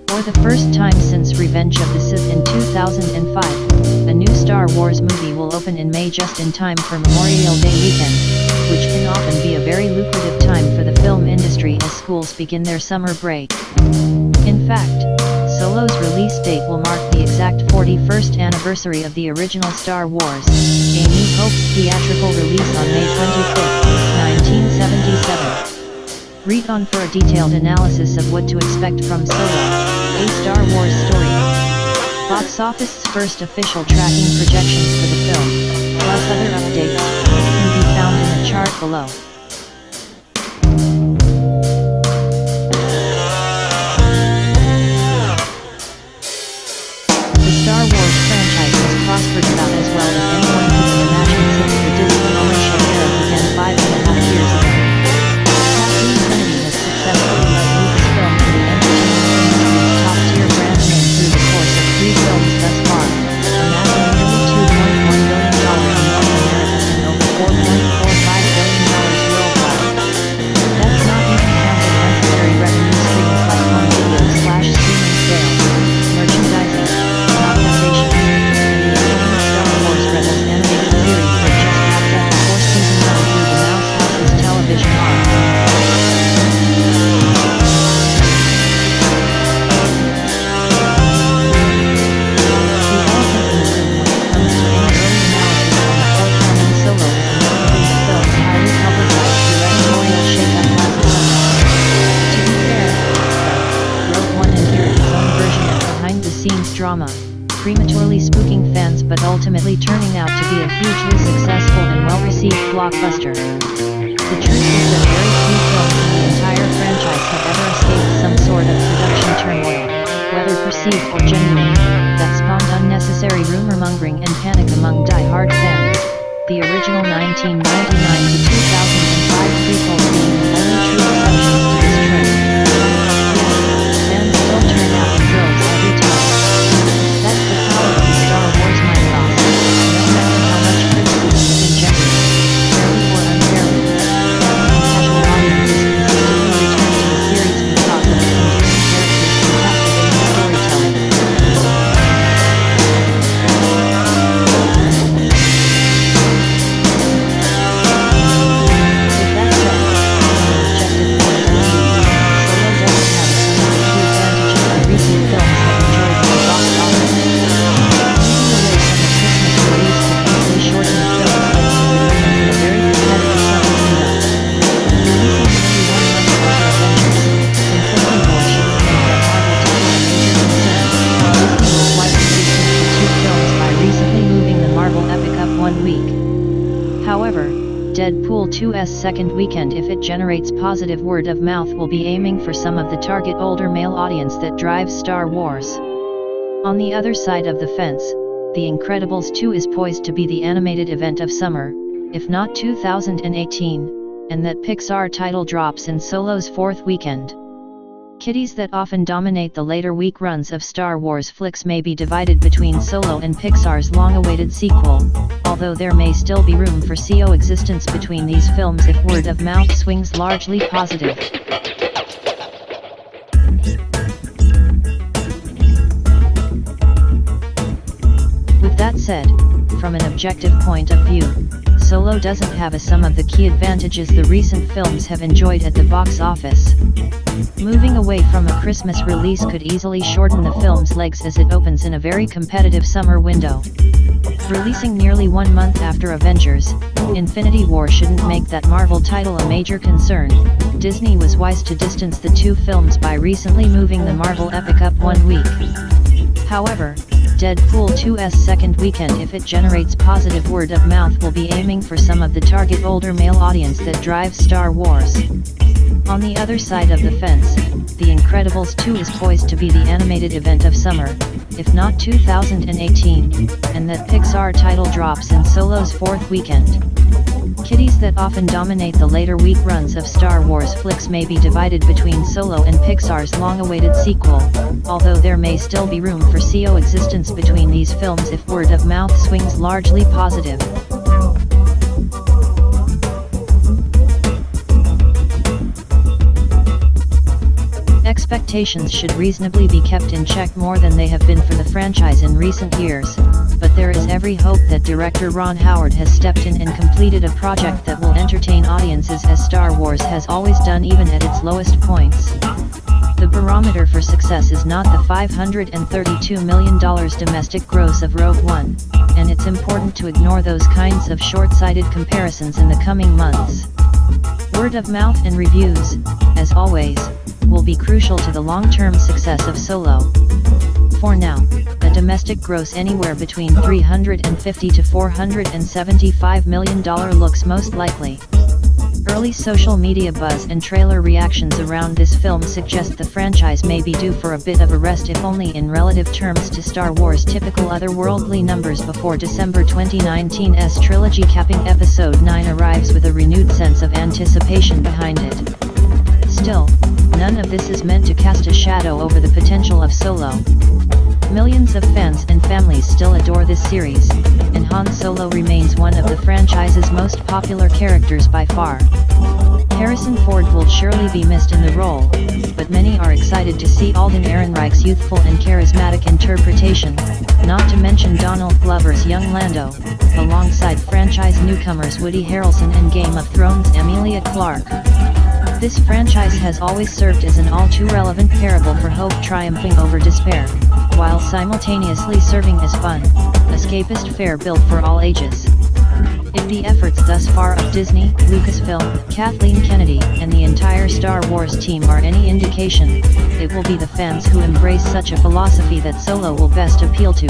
For the first time since Revenge of the Sith in 2005, a new Star Wars movie will open in May just in time for Memorial Day weekend, which can often be a very lucrative time for the film industry as schools begin their summer break. In fact, Solo's release date will mark the exact 41st anniversary of the original Star Wars, A New Hope's theatrical release on May 25, 1977. Read on for a detailed analysis of what to expect from Solo, a Star Wars story. Box Office's first official tracking projections for the film, plus other updates, can be found in the chart below. The Star Wars franchise has prospered about as well as anyone could have imagined since the Disney ownership era began 5.5 years ago. Kathleen Kennedy has successfully led Lucasfilm to the entertainment industry's top-tier brand name through the course of 3 films thus far, amassing nearly $2.1 billion in North America and over $4.45 billion worldwide. That's not even counting ancillary revenue streams like home video/streaming sales, merchandising, novelizations, and the upcoming Star Wars Rebels animated series that just wrapped up the 4th season run through the Mouse House's television arm. Drama, prematurely spooking fans but ultimately turning out to be a hugely successful and well-received blockbuster. The truth is that very few films in the entire franchise have ever escaped some sort of production turmoil, whether perceived or genuine, that spawned unnecessary rumor-mongering and panic among die-hard fans, the original 1999 to 2005 prequels being the only true exceptions to this trend. Yet, fans still turn out in droves every time. That's the power of the Star Wars mythos. No matter how much criticism is injected, fairly or unfairly, fans and casual audiences consistently return to the series because of its endearing characters and captivating storytelling. With that said, from an objective point of view, Solo doesn't have some of the key advantages of recent films have enjoyed at the box office. Moving away from the Christmas release could easily shorten the film's legs as it opens in a very competitive summer window. Releasing nearly 1 month after Avengers, Infinity War shouldn't make that Marvel title a major concern. Disney was quite consistent for 2 films by recently moving the Marvel epic up 1 week. However, Deadpool 2's second weekend, if it generates positive word of mouth, will be aiming for some of the target older male audience that drives Star Wars. On the other side of the fence, The Incredibles 2 is poised to be the animated event of summer, if not 2018, and that Pixar title drops in Solo's 4th weekend. Kiddies that often dominate the later week runs of Star Wars flicks may be divided between Solo and Pixar's long-awaited sequel, although there may still be room for coexistence between these films if word of mouth swings largely positive. With that said, from an objective point of view, Solo doesn't have some of the key advantages the recent films have enjoyed at the box office. Moving away from a Christmas release could easily shorten the film's legs as it opens in a very competitive summer window. Releasing nearly 1 month after Avengers, Infinity War shouldn't make that Marvel title a major concern. Disney was wise to distance the 2 films by recently moving the Marvel epic up 1 week. However, Deadpool 2's second weekend, if it generates positive word of mouth, will be aiming for some of the target older male audience that drives Star Wars. On the other side of the fence, The Incredibles 2 is poised to be the animated event of summer, if not 2018, and that Pixar title drops in Solo's 4th weekend. Kiddies that often dominate the later week runs of Star Wars flicks may be divided between Solo and Pixar's long-awaited sequel, although there may still be room for coexistence between these films if word of mouth swings largely positive. Expectations should reasonably be kept in check more than they have been for the franchise in recent years, but there is every hope that director Ron Howard has stepped in and completed a project that will entertain audiences as Star Wars has always done, even at its lowest points. The barometer for success is not the $532 million domestic gross of Rogue One, and it's important to ignore those kinds of short-sighted comparisons in the coming months. Word of mouth and reviews, as always, will be crucial to the long-term success of Solo. For now, a domestic gross anywhere between $350 to $475 million looks most likely. Early social media buzz and trailer reactions around this film suggest the franchise may be due for a bit of a rest, if only in relative terms to Star Wars' typical otherworldly numbers, before December 2019's trilogy capping Episode 9 arrives with a renewed sense of anticipation behind it. Still, none of this is meant to cast a shadow over the potential of Solo. Millions of fans and families still adore this series, and Han Solo remains one of the franchise's most popular characters by far. Harrison Ford will surely be missed in the role, but many are excited to see Alden Ehrenreich's youthful and charismatic interpretation, not to mention Donald Glover's young Lando, alongside franchise newcomers Woody Harrelson and Game of Thrones' Emilia Clarke. This franchise has always served as an all-too-relevant parable for hope triumphing over despair, while simultaneously serving as fun, escapist fare built for all ages. If the efforts thus far of Disney, Lucasfilm, Kathleen Kennedy, and the entire Star Wars team are any indication, it will be the fans who embrace such a philosophy that Solo will best appeal to.